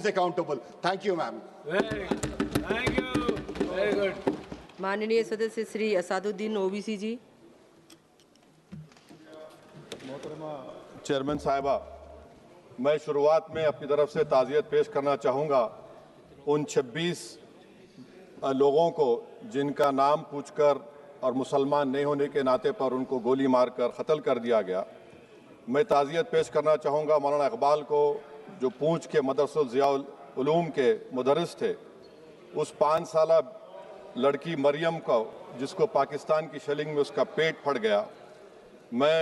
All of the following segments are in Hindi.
is accountable. Thank you, ma'am. Very good. Thank you. Very good. माननीय सदस्य श्री असादुद्दीन ओबीसी जी। चेयरमैन साहिबा, मैं शुरुआत में अपनी तरफ से ताज़ियत पेश करना चाहूँगा उन 26 लोगों को जिनका नाम पूछकर और मुसलमान नहीं होने के नाते पर उनको गोली मारकर कत्ल कर दिया गया। मैं ताज़ियत पेश करना चाहूँगा मौलाना इकबाल को, जो पूंछ के मदरसुल ज़ियाउल उलूम के मुदर्रिस थे, उस 5 साला लड़की मरियम को जिसको पाकिस्तान की शेलिंग में उसका पेट फट गया। मैं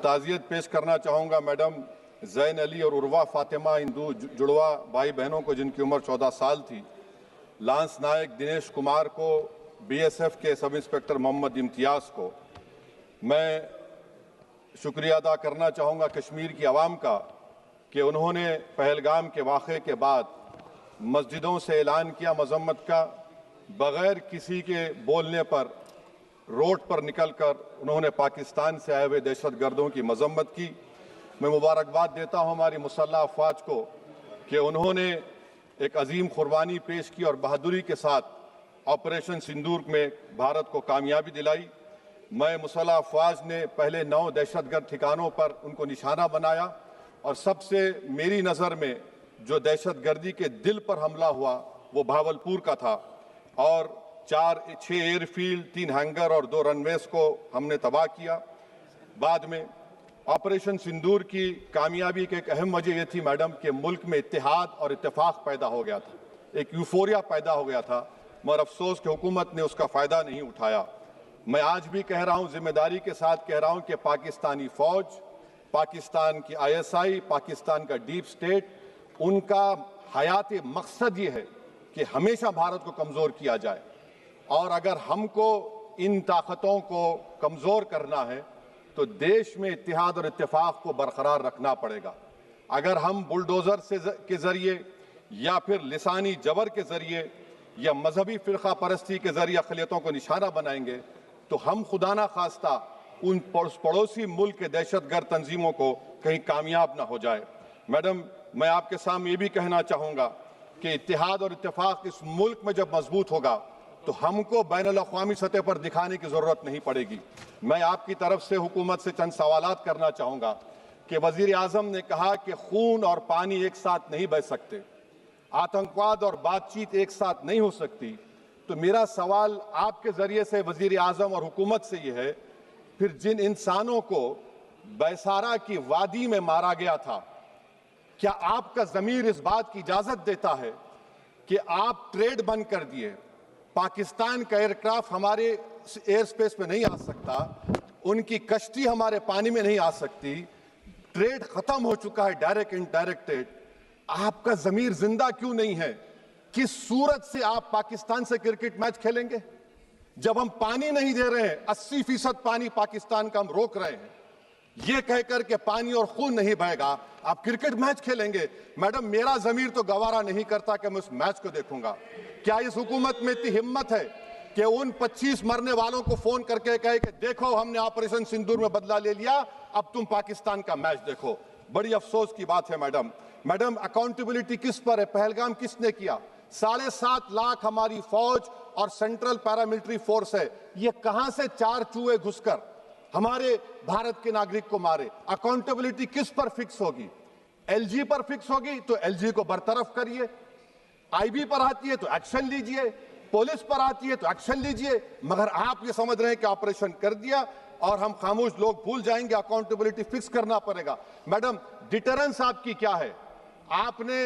ताज़ियत पेश करना चाहूँगा मैडम ज़ैन अली और उर्वा फातिमा, इन दो जुड़वा भाई बहनों को जिनकी उम्र 14 साल थी। लांस नायक दिनेश कुमार को, बीएसएफ के सब इंस्पेक्टर मोहम्मद इम्तियाज़ को। मैं शुक्रिया अदा करना चाहूँगा कश्मीर की आवाम का कि उन्होंने पहलगाम के वाक़े के बाद मस्जिदों से ऐलान किया मजम्मत का, बग़ैर किसी के बोलने पर रोड पर निकलकर उन्होंने पाकिस्तान से आए हुए दहशतगर्दों की मजम्मत की। मैं मुबारकबाद देता हूँ हमारी मुसल्लह अफवाज को कि उन्होंने एक अजीम कुर्बानी पेश की और बहादुरी के साथ ऑपरेशन सिंदूर में भारत को कामयाबी दिलाई। मैं मुसल्लह अफवाज ने पहले 9 दहशतगर्द ठिकानों पर उनको निशाना बनाया और सबसे मेरी नज़र में जो दहशतगर्दी के दिल पर हमला हुआ वो भावलपुर का था और 6 एयरफील्ड, 3 हैंगर और 2 रनवेज को हमने तबाह किया। बाद में ऑपरेशन सिंदूर की कामयाबी की एक अहम वजह यह थी मैडम कि मुल्क में इत्तेहाद और इत्तेफाक पैदा हो गया था, एक यूफोरिया पैदा हो गया था, मगर अफसोस कि हुकूमत ने उसका फ़ायदा नहीं उठाया। मैं आज भी कह रहा हूँ, जिम्मेदारी के साथ कह रहा हूँ कि पाकिस्तानी फ़ौज, पाकिस्तान की ISI, पाकिस्तान का डीप स्टेट, उनका हयाती मकसद ये है कि हमेशा भारत को कमज़ोर किया जाए और अगर हमको इन ताकतों को कमज़ोर करना है तो देश में इत्तेहाद और इत्तेफाक को बरकरार रखना पड़ेगा। अगर हम बुलडोज़र के ज़रिए या फिर लिसानी जबर के ज़रिए या मजहबी फ़िरक़ा परस्ती के ज़रिए अक़लियतों को निशाना बनाएंगे तो हम खुदा ना खास्ता उन पड़ोसी मुल्क के दहशतगर्द तंजीमों को कहीं कामयाब ना हो जाए। मैडम, मैं आपके सामने ये भी कहना चाहूँगा कि इत्तेहाद और इत्तेफाक इस मुल्क में जब मजबूत होगा तो हमको बैनुल-अक़वामी सतह पर दिखाने की ज़रूरत नहीं पड़ेगी। मैं आपकी तरफ से हुकूमत से चंद सवालात करना चाहूँगा कि वज़ीर आज़म ने कहा कि खून और पानी एक साथ नहीं बह सकते, आतंकवाद और बातचीत एक साथ नहीं हो सकती। तो मेरा सवाल आपके ज़रिए से वज़ीर आज़म और हुकूमत से ये है, फिर जिन इंसानों को बैसारा की वादी में मारा गया था, क्या आपका ज़मीर इस बात की इजाज़त देता है कि आप ट्रेड बंद कर दिए, पाकिस्तान का एयरक्राफ्ट हमारे एयर स्पेस में नहीं आ सकता, उनकी कश्ती हमारे पानी में नहीं आ सकती, ट्रेड खत्म हो चुका है डायरेक्ट इनडायरेक्ट ट्रेड, आपका ज़मीर जिंदा क्यों नहीं है? किस सूरत से आप पाकिस्तान से क्रिकेट मैच खेलेंगे जब हम पानी नहीं दे रहे हैं? 80% पानी पाकिस्तान का हम रोक रहे हैं, ये कहकर के पानी और खून नहीं बहेगा, आप क्रिकेट मैच खेलेंगे? मैडम, मेरा ज़मीर तो गवारा नहीं करता कि मैं उस मैच को देखूंगा। क्या इस हुकूमत में इतनी हिम्मत है कि उन 25 मरने वालों को फोन करके कहे कि देखो हमने ऑपरेशन सिंदूर में बदला ले लिया, अब तुम पाकिस्तान का मैच देखो? बड़ी अफसोस की बात है मैडम। मैडम, अकाउंटेबिलिटी किस पर है? पहलगाम किसने किया? 7.5 लाख हमारी फौज और सेंट्रल पैरामिलिट्री फोर्स है, ये कहां से 4 चूहे घुसकर हमारे भारत के नागरिक को मारे? अकाउंटेबिलिटी किस पर फिक्स होगी? LG पर फिक्स होगी तो LG को बरतरफ करिए, IB पर आती है तो एक्शन लीजिए, पुलिस पर आती है तो एक्शन लीजिए, मगर आप ये समझ रहे हैं कि ऑपरेशन कर दिया और हम खामोश लोग भूल जाएंगे। अकाउंटेबिलिटी फिक्स करना पड़ेगा। मैडम, डिटरेंस आपकी क्या है? आपने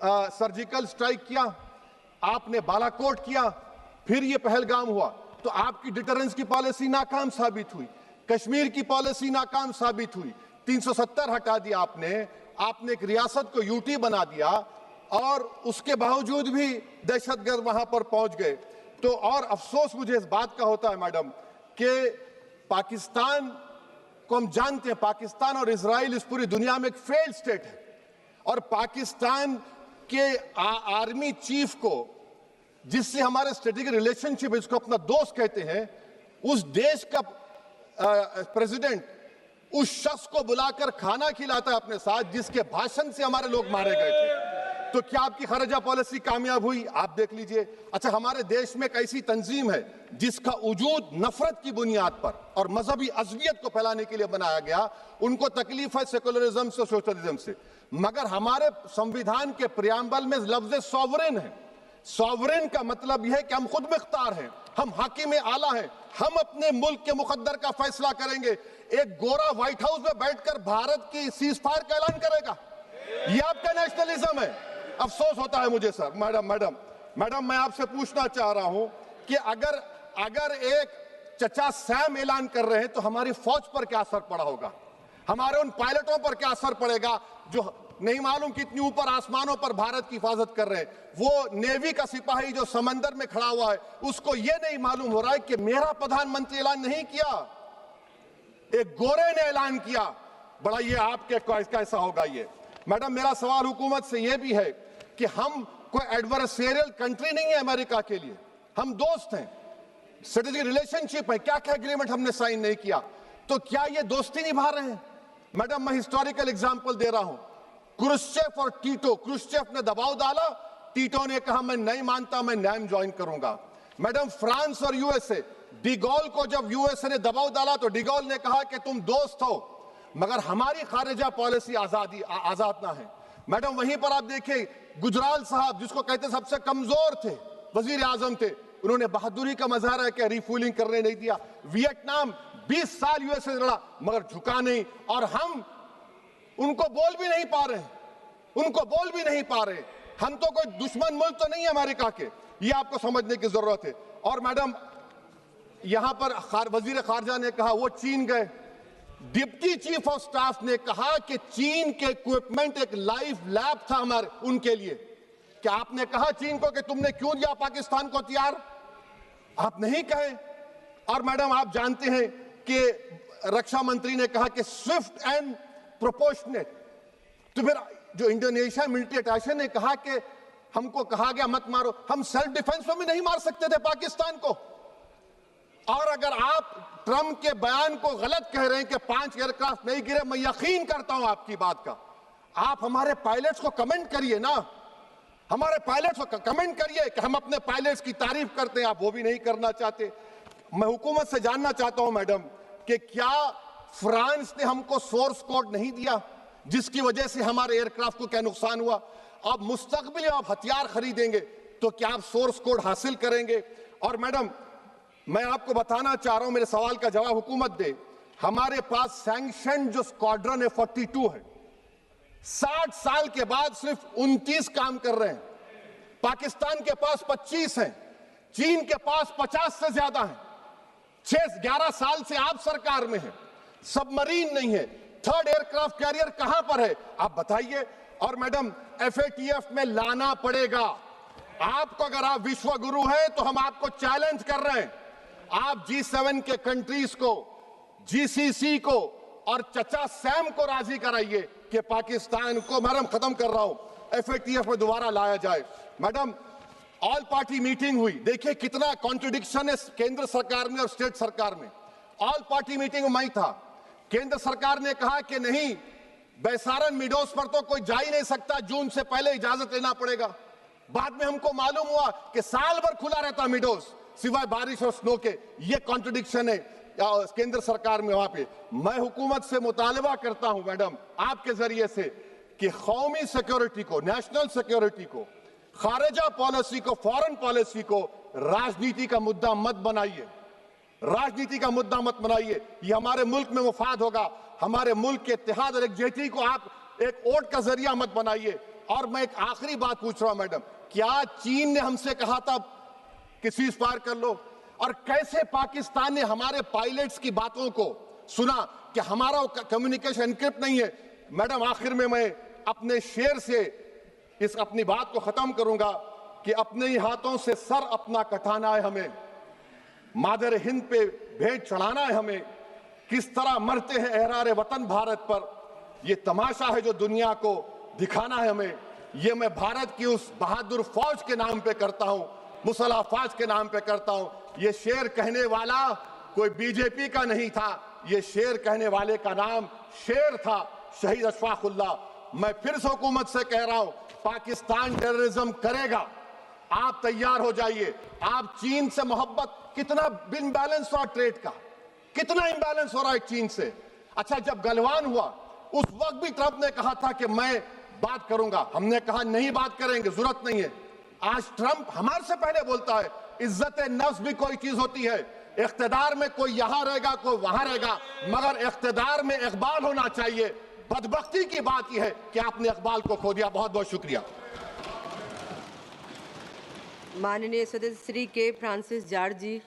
सर्जिकल स्ट्राइक किया, आपने बालाकोट किया, फिर ये पहलगाम हुआ, तो आपकी डिटरेंस की पॉलिसी नाकाम साबित हुई, कश्मीर की पॉलिसी नाकाम साबित हुई, 370 हटा दिया आपने एक रियासत को यूटी बना दिया और उसके बावजूद भी दहशतगर्द वहां पर पहुंच गए। तो और अफसोस मुझे इस बात का होता है मैडम कि पाकिस्तान को हम जानते हैं, पाकिस्तान और इजराइल इस पूरी दुनिया में एक फेल्ड स्टेट है और पाकिस्तान के आर्मी चीफ को, जिससे हमारे स्ट्रेटेजिक रिलेशनशिप है, जिसको अपना दोस्त कहते हैं, उस देश का प्रेसिडेंट उस शख्स को बुलाकर खाना खिलाता है अपने साथ जिसके भाषण से हमारे लोग मारे गए थे। तो क्या आपकी खारजा पॉलिसी कामयाब हुई? आप देख लीजिए। अच्छा, हमारे देश में एक ऐसी तंजीम है जिसका वजूद नफरत की बुनियाद पर और मजहबी अज़वियत को फैलाने के लिए बनाया गया। उनको तकलीफ है सेकुलरिज्म से, सोशलिज्म से, मगर हमारे संविधान के प्रियम्बल में लफ्ज सॉवरेन है। सॉवरेन का मतलब यह है कि हम खुद मुख्तार हैं, हम हाकिम आला हैं, हम अपने मुल्क के मुकद्दर का फैसला करेंगे। एक गोरा व्हाइट हाउस में बैठकर भारत की सीज फायर का ऐलान करेगा? ये आपका नेशनलिज्म है? अफसोस होता है मुझे सर। मैडम मैं आपसे पूछना चाह रहा हूं कि अगर एक चचा सैम ऐलान कर रहे हैं तो हमारी फौज पर क्या असर पड़ा होगा? हमारे उन पायलटों पर क्या असर पड़ेगा जो नहीं मालूम कितनी ऊपर आसमानों पर भारत की हिफाजत कर रहे हैं? वो नेवी का सिपाही जो समंदर में खड़ा हुआ है, उसको ये नहीं मालूम हो रहा है कि मेरा प्रधानमंत्री ऐलान नहीं किया, एक गोरे ने ऐलान किया। बड़ा ये आपके कैसा होगा ये? मैडम मेरा सवाल हुकूमत से यह भी है कि हम कोई एडवर्सेरियल कंट्री नहीं है अमेरिका के लिए, हम दोस्त हैं, स्ट्रेटेजिक रिलेशनशिप है। क्या क्या एग्रीमेंट हमने साइन नहीं किया, तो क्या ये दोस्ती निभा रहे हैं? मैडम मैं हिस्टोरिकल एग्जांपल दे रहा हूं, क्रुश्चेव और टीटो। क्रुश्चेव ने दबाव डाला, टीटो ने कहा मैं नहीं मानता, मैं नैम ज्वाइन करूंगा। मैडम फ्रांस और यूएसए, डिगोल को जब यूएसए ने दबाव डाला तो डिगोल ने कहा कि तुम दोस्त हो मगर हमारी खारिजा पॉलिसी आजाद ना है। मैडम वहीं पर आप देखिए गुजराल साहब, जिसको कहते सबसे कमजोर थे, वजीर आजम थे, उन्होंने बहादुरी का मजारा किया, रिफूलिंग करने नहीं दिया। वियतनाम 20 साल यूएसए से लड़ा मगर झुका नहीं, और हम उनको बोल भी नहीं पा रहे। हम तो कोई दुश्मन मुल्क तो नहीं है अमेरिका के, ये आपको समझने की जरूरत है। और मैडम यहां पर वजीर खारजा ने कहा वो चीन गए, डिप्टी चीफ ऑफ स्टाफ ने कहा कि चीन के इक्विपमेंट एक लाइव लैब था हमारे उनके लिए। क्या आपने कहा चीन को कि तुमने क्यों दिया पाकिस्तान को हथियार? आप नहीं कहे। और मैडम आप जानते हैं कि रक्षा मंत्री ने कहा कि स्विफ्ट एंड प्रोपोर्शनेट। तो फिर जो इंडोनेशिया मिलिट्री अटैचे ने कहा कि हमको कहा गया मत मारो, हम सेल्फ डिफेंस में भी नहीं मार सकते थे पाकिस्तान को। और अगर आप ट्रंप के बयान को गलत कह रहे हैं कि 5 एयरक्राफ्ट नहीं गिरे, मैं यकीन करता हूं आपकी बात का। आप हमारे पायलट्स को कमेंट करिए ना, हमारे पायलट्स को कमेंट करिए कि हम अपने पायलट्स की तारीफ करते हैं, आप वो भी नहीं करना चाहते। मैं हुकूमत से जानना चाहता हूं मैडम कि क्या फ्रांस ने हमको सोर्स कोड नहीं दिया जिसकी वजह से हमारे एयरक्राफ्ट को क्या नुकसान हुआ? अब मुस्तकबिल में आप हथियार खरीदेंगे तो क्या आप सोर्स कोड हासिल करेंगे? और मैडम मैं आपको बताना चाह रहा हूं, मेरे सवाल का जवाब हुकूमत दे। हमारे पास सैंक्शन जो स्क्वाड्रन है 42 है, 60 साल के बाद सिर्फ 29 काम कर रहे हैं। पाकिस्तान के पास 25 हैं, चीन के पास 50 से ज्यादा हैं। 11 साल से आप सरकार में हैं, सबमरीन नहीं है, थर्ड एयरक्राफ्ट कैरियर कहां पर है आप बताइए। और मैडम FATF में लाना पड़ेगा आपको। अगर आप विश्व गुरु हैं तो हम आपको चैलेंज कर रहे हैं, आप G7 के कंट्रीज को, GCC को और चचा सैम को राजी कराइए कि पाकिस्तान को, मैडम खत्म कर रहा हूं, FATF में दोबारा लाया जाए। मैडम ऑल पार्टी मीटिंग हुई, देखिए कितना कॉन्ट्रडिक्शन है केंद्र सरकार में और स्टेट सरकार में। ऑल पार्टी मीटिंग में था, केंद्र सरकार ने कहा कि नहीं, बैसारन मिडोस पर तो कोई जा ही नहीं सकता, जून से पहले इजाजत लेना पड़ेगा। बाद में हमको मालूम हुआ कि साल भर खुला रहता मिडोस सिवाय बारिश और स्नो के। ये कॉन्ट्रडिक्शन है केंद्र सरकार में। वहां पे मैं हुकूमत से मुतालबा करता हूं मैडम आपके जरिए से कि कौमी सिक्योरिटी को, नेशनल सिक्योरिटी को, खारिजा पॉलिसी को, फॉरेन पॉलिसी को राजनीति का मुद्दा मत बनाइए, राजनीति का मुद्दा मत बनाइए। ये हमारे मुल्क में मुफाद होगा, हमारे मुल्क के इत्तेहाद और एकजुटती को आप एक वोट का जरिया मत बनाइए। और मैं एक आखिरी बात पूछ रहा हूं मैडम, क्या चीन ने हमसे कहा था कि सीज फायर कर लो? और कैसे पाकिस्तान ने हमारे पायलट्स की बातों को सुना कि हमारा कम्युनिकेशन एनक्रिप्ट नहीं है? मैडम आखिर में मैं अपने शेर से इस अपनी बात को खत्म करूंगा कि अपने ही हाथों से सर अपना कटाना है हमें, मादर हिंद पे भेंट चढ़ाना है हमें। किस तरह मरते हैं एहरारे वतन भारत पर, ये तमाशा है जो दुनिया को दिखाना है हमें। ये मैं भारत की उस बहादुर फौज के नाम पे करता हूं, मुसल्ह फौज के नाम पे करता हूं। ये शेर कहने वाला कोई बीजेपी का नहीं था, ये शेर कहने वाले का नाम शेर था, शहीद अशफाकुल्लाह। मैं फिर से हुकूमत से कह रहा हूं, पाकिस्तान टेररिज्म करेगा, आप तैयार हो जाइए। आप चीन से मोहब्बत, कितना इम्बैलेंस हो रहा ट्रेड का, कितना इम्बैलेंस हो रहा है चीन से। अच्छा, जब गलवान हुआ उस वक्त भी ट्रंप ने कहा था कि मैं बात करूंगा, हमने कहा नहीं बात करेंगे, जरूरत नहीं है। आज ट्रंप हमारे से पहले बोलता है इज्जत नफ्स भी कोई चीज होती है, इख्तिदार में कोई यहां रहेगा कोई वहां रहेगा, मगर इख्तिदार में इकबाल होना चाहिए। बदबख्ती की बात यह है कि आपने इकबाल को खो दिया। बहुत बहुत शुक्रिया। माननीय सदस्य श्री के फ्रांसिस जॉर्ज जी।